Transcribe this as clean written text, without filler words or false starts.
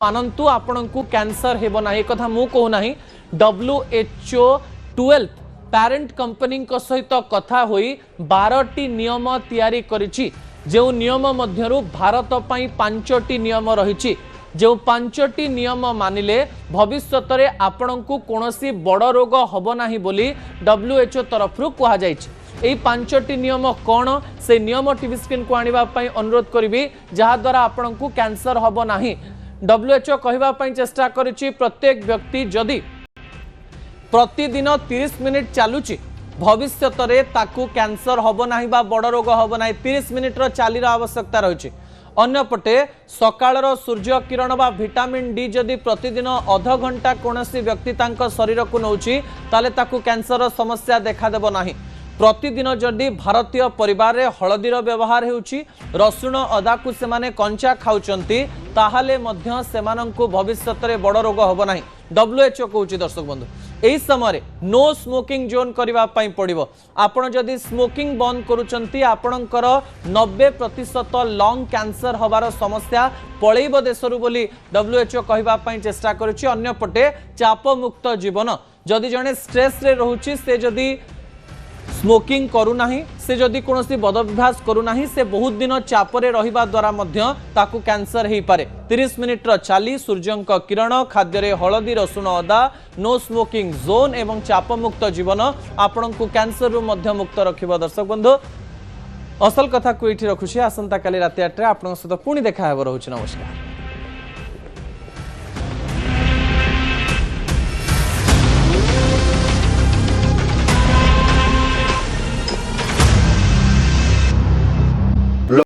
मानतु आपंक कैंसर हेब ना एक मु कहूना WHO 12 पेरेंट कंपनी सहित कथा होई 12टी नियम तैयारी करिछि जो नियम मध्यरु भारत पई 5टी नियम रहिछि जो 5टी नियम मानिले भविष्यत रे आपणकु कोनोसी बड़ रोग हबो नाही बोली WHO तरफ कहा जाइछि। एई 5टी नियम कौन से नियम टीवी स्क्रीन को आनिबा पई अनुरोध करिवि जहा द्वारा आपणकु कैंसर हबो नाही। WHO कहबा पई चेष्टा करिछि प्रत्येक व्यक्ति जदि प्रतिदिन 30 मिनिट चलुछि भविष्यत रे ताकू कैंसर हबो नाही बा बड़ रोग हबो नाही। 30 मिनिट रो चालीर आवश्यकता रहिछि। अन्यपटे सकाळर सूर्य किरण बा विटामिन डी जदि प्रतिदिन अध घंटा कोनोसी व्यक्ति तांको शरीर को नउछि ताले ताकू कैंसर समस्या देखा देबो नाही। प्रतिदिन जदि भारतीय परिवार रे हळदीर व्यवहार हेउछि रसुण अदा को से माने कंचा खाउचंती ताहाले मध्य सेमानंकु भविष्यत रे बड़ रोग हबो नाही। WHO कहउछि दर्शक बंधु एही समय नो स्मोकिंग जोन करबा पई पड़िबो। आपण जदि स्मोकिंग बंद करूचंती आपणकर 90% लंग कैंसर हबार समस्या पळैबो देशरु बोली WHO कहबा पई चेष्टा करूछि। अन्यपटे चाप मुक्त जीवन जदि जने स्ट्रेस रे रहउछि से जदि स्मोकिंग करू नाही से जदि कोनोसी बदअभ्यास करू नाही से बहुत दिन चापरे रहिबा द्वारा मध्य ताकू कैंसर हेई पारे। 30 मिनिट रो चाली सूर्यंक किरण खाद्य रे हळदी रसुण अदा नो स्मोकिंग जोन एवं चाप मुक्त जीवन आपनकु कैंसर रु मध्य मुक्त रखिबो। दर्शक बंधु असल कथा को एठी रखुछि आसंता काली राति 8 रे आपन सहित पुणी देखा हेबो रहउछि। नमस्कार।